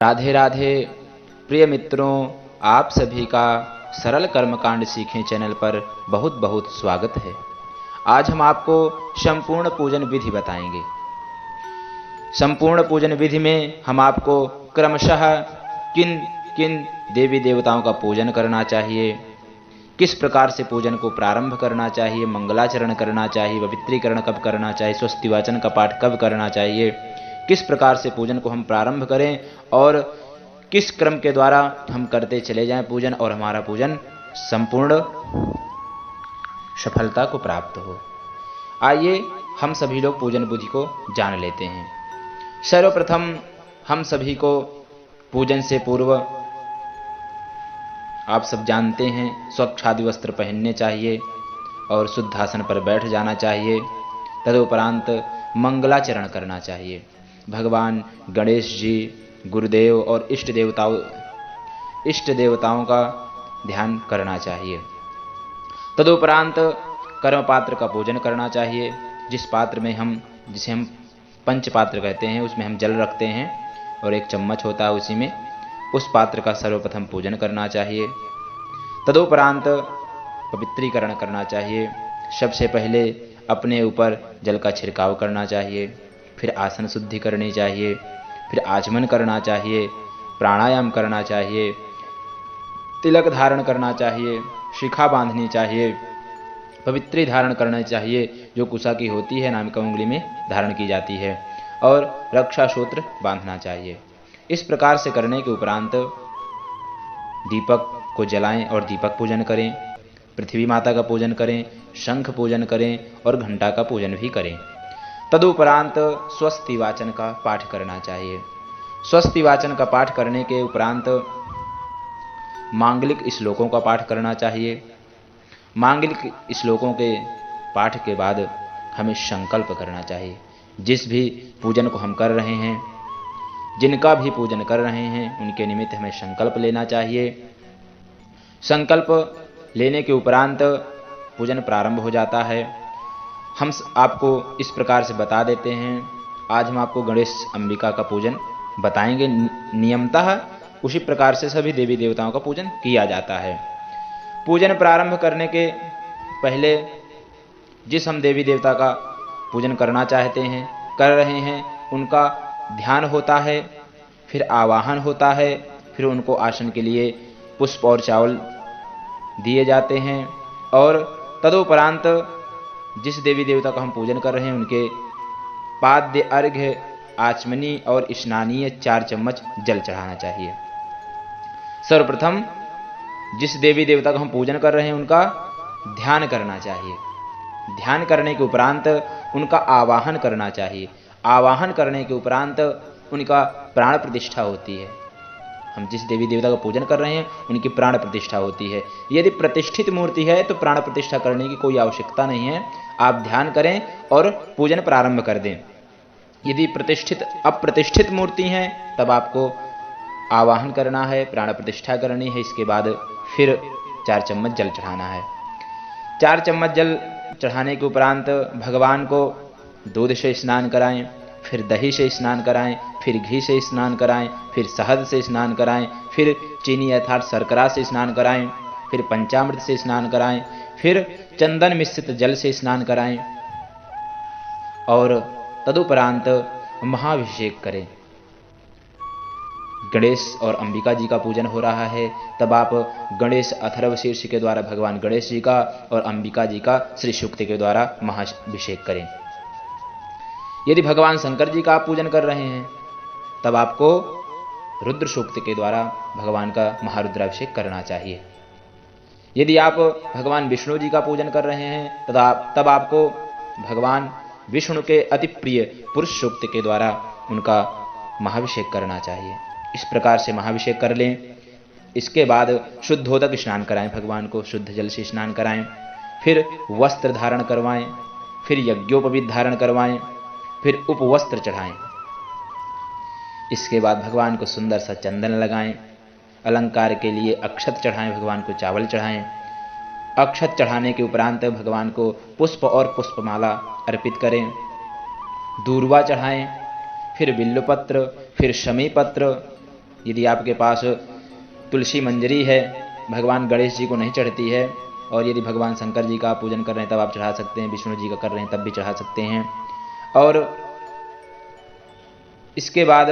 राधे राधे प्रिय मित्रों, आप सभी का सरल कर्मकांड सीखें चैनल पर बहुत बहुत स्वागत है। आज हम आपको संपूर्ण पूजन विधि बताएंगे। संपूर्ण पूजन विधि में हम आपको क्रमशः किन किन देवी देवताओं का पूजन करना चाहिए, किस प्रकार से पूजन को प्रारंभ करना चाहिए, मंगलाचरण करना चाहिए, पवित्रीकरण कब करना चाहिए, स्वस्ति वाचन का पाठ कब करना चाहिए, किस प्रकार से पूजन को हम प्रारंभ करें और किस क्रम के द्वारा हम करते चले जाएं पूजन और हमारा पूजन संपूर्ण सफलता को प्राप्त हो। आइए हम सभी लोग पूजन विधि को जान लेते हैं। सर्वप्रथम हम सभी को पूजन से पूर्व आप सब जानते हैं स्वच्छ आदि वस्त्र पहनने चाहिए और शुद्ध आसन पर बैठ जाना चाहिए। तदुपरांत मंगलाचरण करना चाहिए। भगवान गणेश जी, गुरुदेव और इष्ट देवताओं का ध्यान करना चाहिए। तदुपरांत कर्म पात्र का पूजन करना चाहिए। जिस पात्र में जिसे हम पंच पात्र कहते हैं, उसमें हम जल रखते हैं और एक चम्मच होता है उसी में, उस पात्र का सर्वप्रथम पूजन करना चाहिए। तदुपरांत पवित्रीकरण करना चाहिए। सबसे पहले अपने ऊपर जल का छिड़काव करना चाहिए, फिर आसन शुद्धि करनी चाहिए, फिर आचमन करना चाहिए, प्राणायाम करना चाहिए, तिलक धारण करना चाहिए, शिखा बांधनी चाहिए, पवित्री धारण करना चाहिए जो कुशा की होती है, नामिका उंगली में धारण की जाती है, और रक्षा सूत्र बांधना चाहिए। इस प्रकार से करने के उपरांत दीपक को जलाएं और दीपक पूजन करें, पृथ्वी माता का पूजन करें, शंख पूजन करें और घंटा का पूजन भी करें। तदुपरांत स्वस्ति वाचन का पाठ करना चाहिए। स्वस्ति वाचन का पाठ करने के उपरांत मांगलिक श्लोकों का पाठ करना चाहिए। मांगलिक श्लोकों के पाठ के बाद हमें संकल्प करना चाहिए। जिस भी पूजन को हम कर रहे हैं, जिनका भी पूजन कर रहे हैं, उनके निमित्त हमें संकल्प लेना चाहिए। संकल्प लेने के उपरांत पूजन प्रारंभ हो जाता है। हम आपको इस प्रकार से बता देते हैं। आज हम आपको गणेश अंबिका का पूजन बताएंगे। नियमतः उसी प्रकार से सभी देवी देवताओं का पूजन किया जाता है। पूजन प्रारंभ करने के पहले जिस हम देवी देवता का पूजन करना चाहते हैं, कर रहे हैं, उनका ध्यान होता है, फिर आवाहन होता है, फिर उनको आसन के लिए पुष्प और चावल दिए जाते हैं, और तदुपरांत जिस देवी देवता का हम पूजन कर रहे हैं उनके पाद्य, अर्घ्य, आचमनी और स्नानीय 4 चम्मच जल चढ़ाना चाहिए। सर्वप्रथम जिस देवी देवता का हम पूजन कर रहे हैं उनका ध्यान करना चाहिए। ध्यान करने के उपरांत उनका आवाहन करना चाहिए। आवाहन करने के उपरांत उनका प्राण प्रतिष्ठा होती है। हम जिस देवी देवता का पूजन कर रहे हैं उनकी प्राण प्रतिष्ठा होती है। यदि प्रतिष्ठित मूर्ति है तो प्राण प्रतिष्ठा करने की कोई आवश्यकता नहीं है। आप ध्यान करें और पूजन प्रारंभ कर दें। यदि अप्रतिष्ठित मूर्ति हैं तब आपको आवाहन करना है, प्राण प्रतिष्ठा करनी है। इसके बाद फिर 4 चम्मच जल चढ़ाना है। 4 चम्मच जल चढ़ाने के उपरांत भगवान को दूध से स्नान कराएं, फिर दही से स्नान कराएं, फिर घी से स्नान कराएं, फिर शहद से स्नान कराएं, फिर चीनी अर्थात शर्करा से स्नान कराएं, फिर पंचामृत से स्नान कराएं, फिर चंदन मिश्रित जल से स्नान कराएं और तदुपरांत महाभिषेक करें। गणेश और अंबिका जी का पूजन हो रहा है, तब आप गणेश अथर्व शीर्ष के द्वारा भगवान गणेश जी का और अंबिका जी का श्री सूक्त के द्वारा महाभिषेक करें। यदि भगवान शंकर जी का आप पूजन कर रहे हैं तब आपको रुद्र सूक्त के द्वारा भगवान का महारुद्राभिषेक करना चाहिए। यदि आप भगवान विष्णु जी का पूजन कर रहे हैं तब आपको भगवान विष्णु के अति प्रिय पुरुष सूक्त के द्वारा उनका महाभिषेक करना चाहिए। इस प्रकार से महाभिषेक कर लें। इसके बाद शुद्धोदक स्नान कराएं, भगवान को शुद्ध जल से स्नान कराएं, फिर वस्त्र धारण करवाएं, फिर यज्ञोपवीत धारण करवाएं, फिर उपवस्त्र चढ़ाएं। इसके बाद भगवान को सुंदर सा चंदन लगाएं। अलंकार के लिए अक्षत चढ़ाएं, भगवान को चावल चढ़ाएं। अक्षत चढ़ाने के उपरांत भगवान को पुष्प और पुष्पमाला अर्पित करें। दूर्वा चढ़ाएं, फिर बिल्वपत्र, फिर शमी पत्र, यदि आपके पास तुलसी मंजरी है, भगवान गणेश जी को नहीं चढ़ती है, और यदि भगवान शंकर जी का आप पूजन कर रहे हैं तब आप चढ़ा सकते हैं, विष्णु जी का कर रहे हैं तब भी चढ़ा सकते हैं। और इसके बाद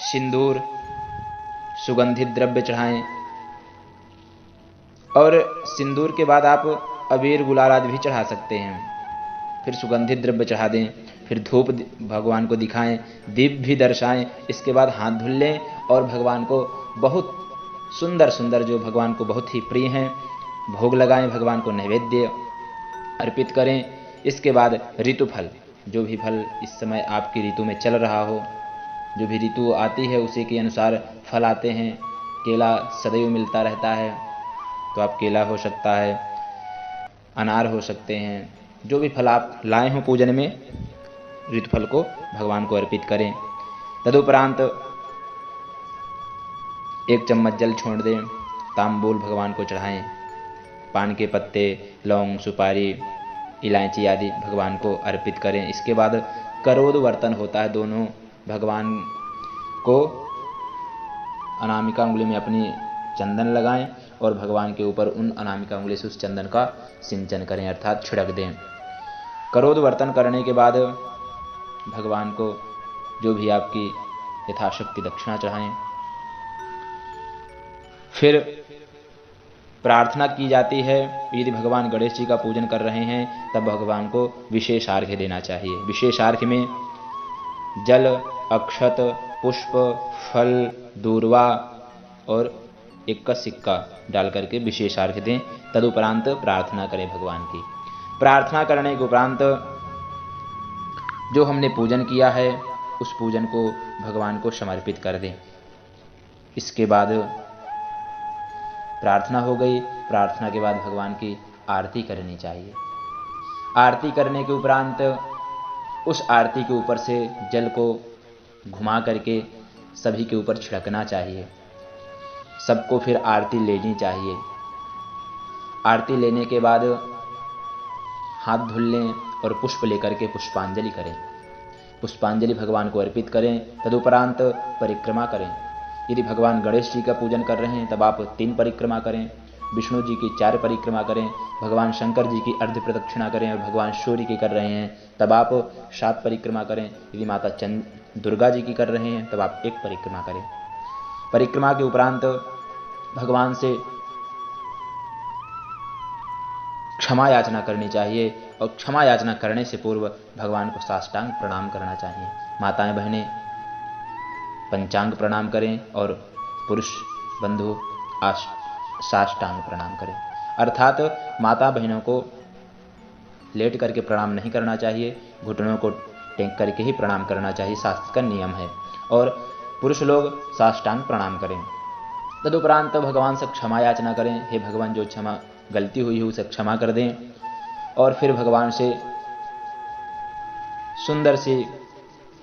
सिंदूर, सुगंधित द्रव्य चढ़ाएं, और सिंदूर के बाद आप अबीर गुलाल आदि भी चढ़ा सकते हैं। फिर सुगंधित द्रव्य चढ़ा दें, फिर धूप भगवान को दिखाएं, दीप भी दर्शाएं। इसके बाद हाथ धुल लें और भगवान को बहुत सुंदर सुंदर, जो भगवान को बहुत ही प्रिय हैं, भोग लगाएं, भगवान को नैवेद्य अर्पित करें। इसके बाद ऋतु फल, जो भी फल इस समय आपकी ऋतु में चल रहा हो, जो भी ऋतु आती है उसी के अनुसार फल आते हैं। केला सदैव मिलता रहता है तो आप केला हो सकता है, अनार हो सकते हैं, जो भी फल आप लाए हों पूजन में, ऋतु फल को भगवान को अर्पित करें। तदुपरांत 1 चम्मच जल छोड़ दें, तांबूल भगवान को चढ़ाएं, पान के पत्ते, लौंग, सुपारी, इलायची आदि भगवान को अर्पित करें। इसके बाद करोद वर्तन होता है, दोनों भगवान को अनामिका उंगली में अपनी चंदन लगाएं और भगवान के ऊपर उन अनामिका उंगली से उस चंदन का सिंचन करें, अर्थात छिड़क दें। करोद वर्तन करने के बाद भगवान को जो भी आपकी यथाशक्ति दक्षिणा चढ़ाएं। फिर प्रार्थना की जाती है। यदि भगवान गणेश जी का पूजन कर रहे हैं तब भगवान को विशेष अर्घ्य देना चाहिए। विशेष अर्घ्य में जल, अक्षत, पुष्प, फल, दूर्वा और 1 का सिक्का डाल करके विशेष अर्घ्य दें। तदुपरांत प्रार्थना करें भगवान की। प्रार्थना करने के उपरांत जो हमने पूजन किया है उस पूजन को भगवान को समर्पित कर दें। इसके बाद प्रार्थना हो गई। प्रार्थना के बाद भगवान की आरती करनी चाहिए। आरती करने के उपरांत उस आरती के ऊपर से जल को घुमा करके सभी के ऊपर छिड़कना चाहिए। सबको फिर आरती लेनी चाहिए। आरती लेने के बाद हाथ धुल लें और पुष्प लेकर के पुष्पांजलि करें। पुष्पांजलि भगवान को अर्पित करें। तदुपरांत परिक्रमा करें। यदि भगवान गणेश जी का पूजन कर रहे हैं तब आप 3 परिक्रमा करें, विष्णु जी की 4 परिक्रमा करें, भगवान शंकर जी की अर्ध प्रदक्षिणा करें, और भगवान सूर्य की कर रहे हैं तब आप 7 परिक्रमा करें। यदि माता दुर्गा जी की कर रहे हैं तब आप 1 परिक्रमा करें। परिक्रमा के उपरांत भगवान से क्षमा याचना करनी चाहिए, और क्षमा याचना करने से पूर्व भगवान को साष्टांग प्रणाम करना चाहिए। माताएं बहनें पंचांग प्रणाम करें और पुरुष बंधु साष्टांग प्रणाम करें। अर्थात माता बहनों को लेट करके प्रणाम नहीं करना चाहिए, घुटनों को टेक करके ही प्रणाम करना चाहिए, शास्त्र का नियम है। और पुरुष लोग साष्टांग प्रणाम करें। तदुपरांत भगवान से क्षमा याचना करें। हे भगवान, जो क्षमा गलती हुई है उसे क्षमा कर दें। और फिर भगवान से सुंदर सी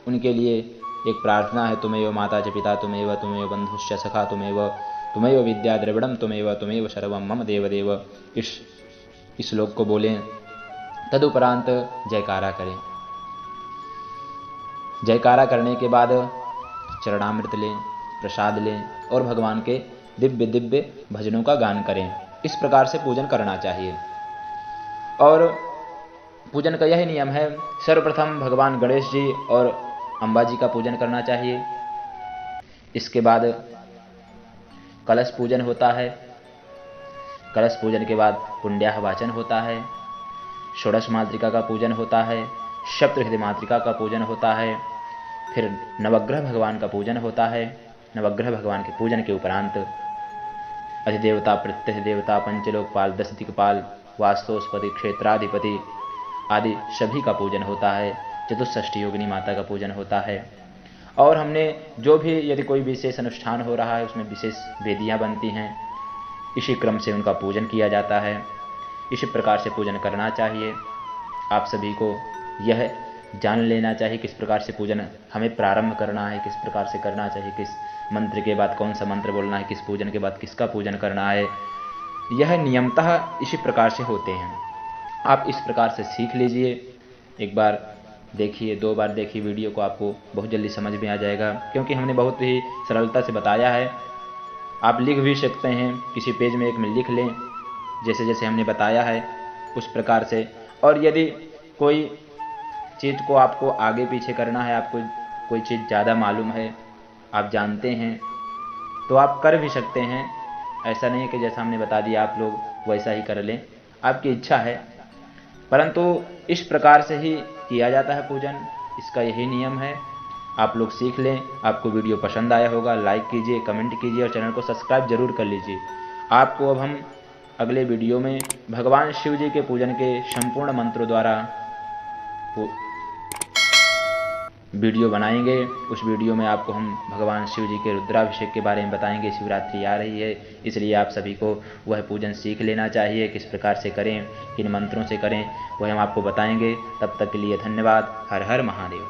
उनके लिए एक प्रार्थना है, तुमेव माता च पिता तुमेव, तुमेव बंधुश्च सखा तुमेव, तुमेव विद्या द्रविड़म तुमेव, तुमेव सर्वम मम देवदेव। इस श्लोक को बोलें। तदुपरांत जयकारा करें। जयकारा करने के बाद चरणामृत लें, प्रसाद लें और भगवान के दिव्य दिव्य भजनों का गान करें। इस प्रकार से पूजन करना चाहिए। और पूजन का यही नियम है, सर्वप्रथम भगवान गणेश जी और अम्बा जी का पूजन करना चाहिए। इसके बाद कलश पूजन होता है। कलश पूजन के बाद पुण्याह वाचन होता है। षोडश मातृका का पूजन होता है। सप्तहृदय मातृका का पूजन होता है। फिर नवग्रह भगवान का पूजन होता है। नवग्रह भगवान के पूजन के उपरांत अधिदेवता, प्रत्यय देवता, पंचलोकपाल, 10 दिक्पाल, वास्तोस्पति, क्षेत्राधिपति आदि सभी का पूजन होता है। चतुष्षष्ठी योगिनी माता का पूजन होता है। और हमने जो भी यदि कोई विशेष अनुष्ठान हो रहा है उसमें विशेष वेदियां बनती हैं, इसी क्रम से उनका पूजन किया जाता है। इसी प्रकार से पूजन करना चाहिए। आप सभी को यह जान लेना चाहिए किस प्रकार से पूजन हमें प्रारंभ करना है, किस प्रकार से करना चाहिए, किस मंत्र के बाद कौन सा मंत्र बोलना है, किस पूजन के बाद किसका पूजन करना है। यह नियमतः इसी प्रकार से होते हैं। आप इस प्रकार से सीख लीजिए। एक बार देखिए, 2 बार देखिए वीडियो को, आपको बहुत जल्दी समझ में आ जाएगा, क्योंकि हमने बहुत ही सरलता से बताया है। आप लिख भी सकते हैं, किसी पेज में एक में लिख लें, जैसे जैसे हमने बताया है उस प्रकार से। और यदि कोई चीज़ को आपको आगे पीछे करना है, आपको कोई चीज़ ज़्यादा मालूम है, आप जानते हैं, तो आप कर भी सकते हैं। ऐसा नहीं है कि जैसा हमने बता दिया आप लोग वैसा ही कर लें, आपकी इच्छा है। परंतु इस प्रकार से ही किया जाता है पूजन, इसका यही नियम है। आप लोग सीख लें। आपको वीडियो पसंद आया होगा, लाइक कीजिए, कमेंट कीजिए और चैनल को सब्सक्राइब जरूर कर लीजिए। आपको अब हम अगले वीडियो में भगवान शिव जी के पूजन के संपूर्ण मंत्रों द्वारा वीडियो बनाएंगे। उस वीडियो में आपको हम भगवान शिव जी के रुद्राभिषेक के बारे में बताएंगे। शिवरात्रि आ रही है, इसलिए आप सभी को वह पूजन सीख लेना चाहिए, किस प्रकार से करें, किन मंत्रों से करें, वह हम आपको बताएंगे। तब तक के लिए धन्यवाद। हर हर महादेव।